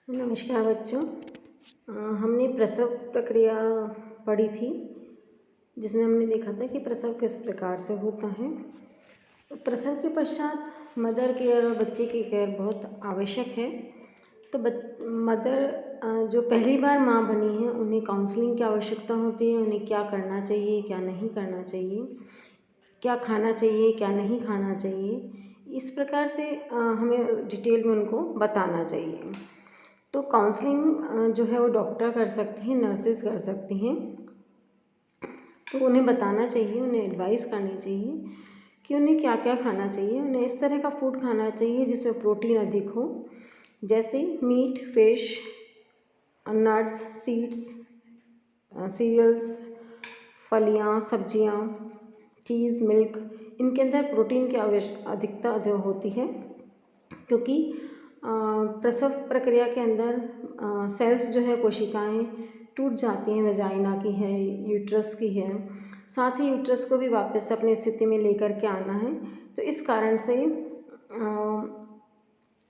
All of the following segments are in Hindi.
नमस्कार बच्चों। हमने प्रसव प्रक्रिया पढ़ी थी, जिसमें हमने देखा था कि प्रसव किस प्रकार से होता है। प्रसव के पश्चात मदर केयर और बच्चे की केयर बहुत आवश्यक है। तो मदर जो पहली बार माँ बनी है, उन्हें काउंसलिंग की आवश्यकता होती है। उन्हें क्या करना चाहिए, क्या नहीं करना चाहिए, क्या खाना चाहिए, क्या नहीं खाना चाहिए, इस प्रकार से हमें डिटेल में उनको बताना चाहिए। तो काउंसलिंग जो है वो डॉक्टर कर सकती हैं, नर्सेज कर सकती हैं। तो उन्हें बताना चाहिए, उन्हें एडवाइस करनी चाहिए कि उन्हें क्या क्या खाना चाहिए। उन्हें इस तरह का फूड खाना चाहिए जिसमें प्रोटीन अधिक हो, जैसे meat, fish, nuts, seeds, cereals, फलियाँ, सब्जियाँ, चीज़, मिल्क। इनके अंदर प्रोटीन की अधिकता अधिक होती है, क्योंकि प्रसव प्रक्रिया के अंदर सेल्स जो है, कोशिकाएं टूट जाती हैं। वजाइना की है, यूट्रस की है, साथ ही यूट्रस को भी वापस अपनी स्थिति में लेकर के आना है। तो इस कारण से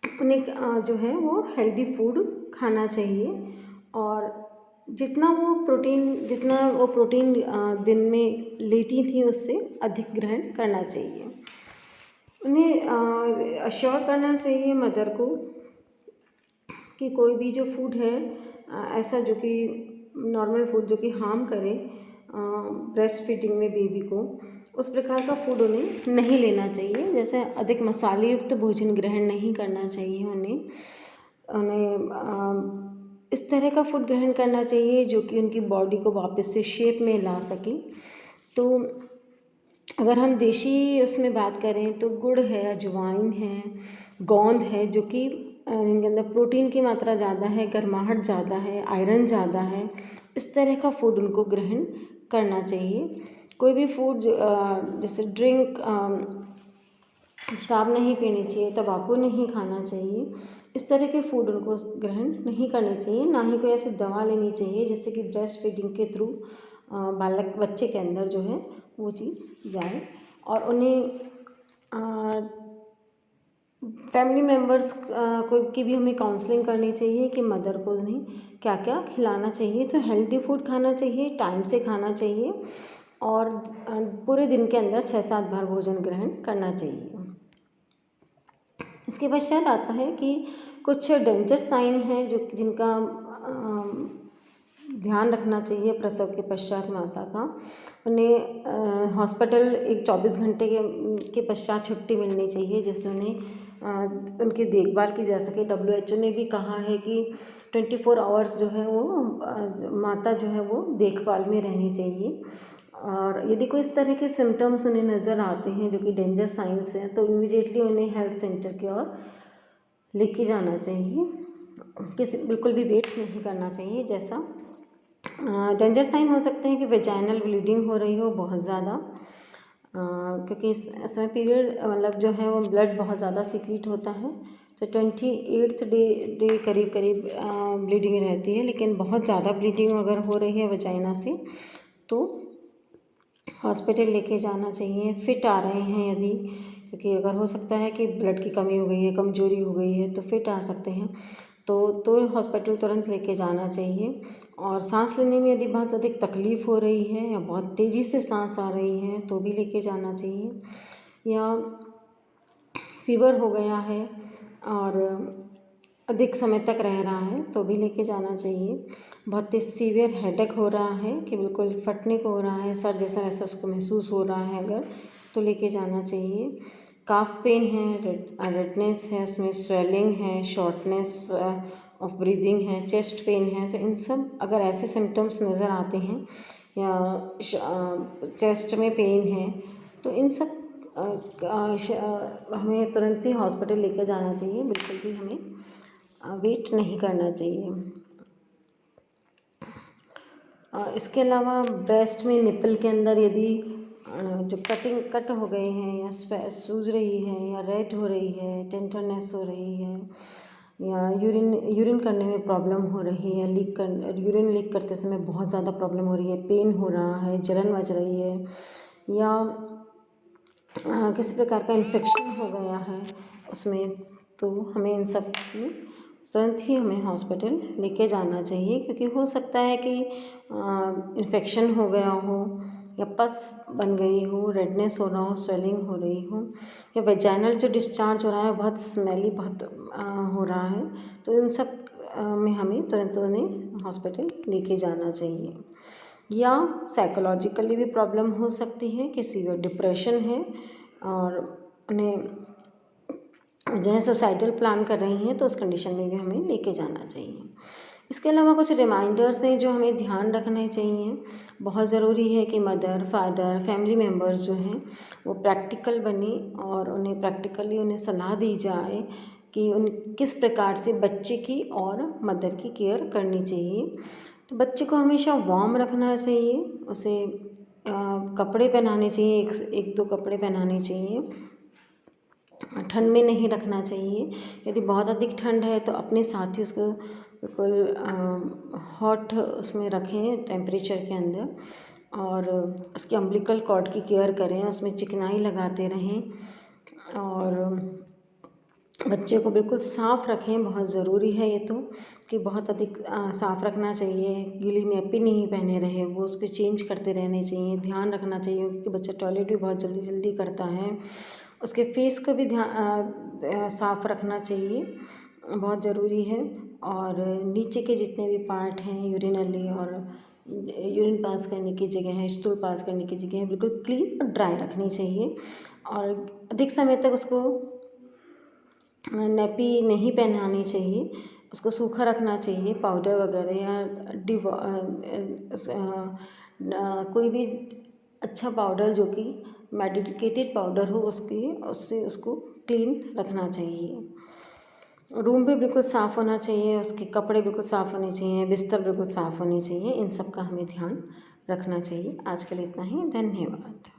उन्हें जो है वो हेल्दी फूड खाना चाहिए, और जितना वो प्रोटीन दिन में लेती थी उससे अधिक ग्रहण करना चाहिए। उन्हें अश्योर करना चाहिए मदर को कि कोई भी जो फूड है ऐसा जो कि नॉर्मल फूड जो कि हार्म करे ब्रेस्ट फीडिंग में बेबी को, उस प्रकार का फूड उन्हें नहीं लेना चाहिए। जैसे अधिक मसाले युक्त भोजन ग्रहण नहीं करना चाहिए। उन्हें इस तरह का फूड ग्रहण करना चाहिए जो कि उनकी बॉडी को वापस से शेप में ला सके। तो अगर हम देशी उसमें बात करें तो गुड़ है, अजवाइन है, गोंद है, जो कि इनके अंदर प्रोटीन की मात्रा ज़्यादा है, गर्माहट ज़्यादा है, आयरन ज़्यादा है। इस तरह का फूड उनको ग्रहण करना चाहिए। कोई भी फूड जैसे ड्रिंक, शराब नहीं पीनी चाहिए, तंबाकू नहीं खाना चाहिए। इस तरह के फूड उनको ग्रहण नहीं करने चाहिए। ना ही कोई ऐसी दवा लेनी चाहिए जिससे कि ब्रेस्ट फीडिंग के थ्रू बच्चे के अंदर जो है वो चीज़ जाए। और उन्हें फैमिली मेम्बर्स को की भी हमें काउंसलिंग करनी चाहिए कि मदर को उन्हें क्या क्या खिलाना चाहिए। तो हेल्दी फूड खाना चाहिए, टाइम से खाना चाहिए, और पूरे दिन के अंदर 6-7 बार भोजन ग्रहण करना चाहिए। इसके पश्चात आता है कि कुछ डेंजर साइन हैं जिनका ध्यान रखना चाहिए प्रसव के पश्चात माता का। उन्हें हॉस्पिटल एक 24 घंटे के पश्चात छुट्टी मिलनी चाहिए, जिससे उन्हें उनकी देखभाल की जा सके। WHO ने भी कहा है कि 24 आवर्स जो है वो माता जो है वो देखभाल में रहनी चाहिए। और यदि कोई इस तरह के सिम्टम्स उन्हें नज़र आते हैं जो कि डेंजर साइंस हैं, तो इमीडिएटली उन्हें हेल्थ सेंटर की ओर लेके जाना चाहिए। बिल्कुल भी वेट नहीं करना चाहिए। जैसा डेंजर साइन हो सकते हैं कि वेजाइनल ब्लीडिंग हो रही हो बहुत ज़्यादा, क्योंकि इस समय पीरियड मतलब जो है वो ब्लड बहुत ज़्यादा सीक्रेट होता है। तो 28th डे करीब ब्लीडिंग रहती है, लेकिन बहुत ज़्यादा ब्लीडिंग अगर हो रही है वेजाइना से तो हॉस्पिटल लेके जाना चाहिए। फिट आ रहे हैं यदि, क्योंकि अगर हो सकता है कि ब्लड की कमी हो गई है, कमजोरी हो गई है, तो फिट आ सकते हैं, तो हॉस्पिटल तुरंत लेके जाना चाहिए। और सांस लेने में यदि बहुत अधिक तकलीफ़ हो रही है या बहुत तेज़ी से सांस आ रही है तो भी लेके जाना चाहिए। या फीवर हो गया है और अधिक समय तक रह रहा है तो भी लेके जाना चाहिए। बहुत ही सीवियर हेडेक हो रहा है कि बिल्कुल फटने को हो रहा है, सर जैसा वैसा उसको महसूस हो रहा है अगर, तो लेके जाना चाहिए। काफ पेन है, रेडनेस है, उसमें स्वेलिंग है, शॉर्टनेस ऑफ ब्रीदिंग है, चेस्ट पेन है, तो इन सब अगर ऐसे सिम्टम्स नज़र आते हैं या चेस्ट में पेन है, तो इन सब हमें तुरंत ही हॉस्पिटल लेकर जाना चाहिए। बिल्कुल भी हमें वेट नहीं करना चाहिए। इसके अलावा ब्रेस्ट में निपल के अंदर यदि जो कट हो गए हैं या सूज रही है या रेड हो रही है, टेंडरनेस हो रही है, या यूरिन करने में प्रॉब्लम हो रही है, यूरिन लीक करते समय बहुत ज़्यादा प्रॉब्लम हो रही है, पेन हो रहा है, जलन मच रही है, या किसी प्रकार का इन्फेक्शन हो गया है उसमें, तो हमें इन सब में तुरंत ही हमें हॉस्पिटल लेके जाना चाहिए, क्योंकि हो सकता है कि इन्फेक्शन हो गया हो या पस बन गई हो, रेडनेस हो रहा हो, स्वेलिंग हो रही हो, या वेजाइनल जो डिस्चार्ज हो रहा है बहुत स्मेली बहुत हो रहा है, तो इन सब में हमें तुरंत उन्हें हॉस्पिटल लेके जाना चाहिए। या साइकोलॉजिकली भी प्रॉब्लम हो सकती है कि सीवियर डिप्रेशन है और उन्हें जो है सुसाइडल प्लान कर रही हैं, तो उस कंडीशन में भी हमें लेके जाना चाहिए। इसके अलावा कुछ रिमाइंडर्स हैं जो हमें ध्यान रखने चाहिए। बहुत ज़रूरी है कि मदर, फादर, फैमिली मेम्बर्स जो हैं वो प्रैक्टिकल बने और उन्हें प्रैक्टिकली उन्हें सलाह दी जाए कि उन किस प्रकार से बच्चे की और मदर की केयर करनी चाहिए। तो बच्चे को हमेशा वार्म रखना चाहिए, उसे कपड़े पहनाने चाहिए, एक दो कपड़े पहनाने चाहिए, ठंड में नहीं रखना चाहिए। यदि बहुत अधिक ठंड है तो अपने साथ ही उसको बिल्कुल हॉट उसमें रखें टेम्परेचर के अंदर, और उसकी अम्बिलिकल कॉर्ड की केयर करें, उसमें चिकनाई लगाते रहें और बच्चे को बिल्कुल साफ़ रखें। बहुत ज़रूरी है ये तो कि बहुत अधिक साफ़ रखना चाहिए। गीली नेपी नहीं पहने रहे, वो उसको चेंज करते रहने चाहिए, ध्यान रखना चाहिए, क्योंकि बच्चा टॉयलेट भी बहुत जल्दी जल्दी करता है। उसके फेस को भी साफ़ रखना चाहिए, बहुत ज़रूरी है। और नीचे के जितने भी पार्ट हैं, यूरिनली और यूरिन पास करने की जगह है, स्टूल पास करने की जगह है, बिल्कुल क्लीन और ड्राई रखनी चाहिए। और अधिक समय तक उसको नेपी नहीं पहनानी चाहिए, उसको सूखा रखना चाहिए। पाउडर वगैरह या कोई भी अच्छा पाउडर जो कि मेडिकेटेड पाउडर हो उससे उसको क्लीन रखना चाहिए। रूम भी बिल्कुल साफ़ होना चाहिए, उसके कपड़े बिल्कुल साफ़ होने चाहिए, बिस्तर बिल्कुल साफ़ होनी चाहिए। इन सब का हमें ध्यान रखना चाहिए। आज के लिए इतना ही, धन्यवाद।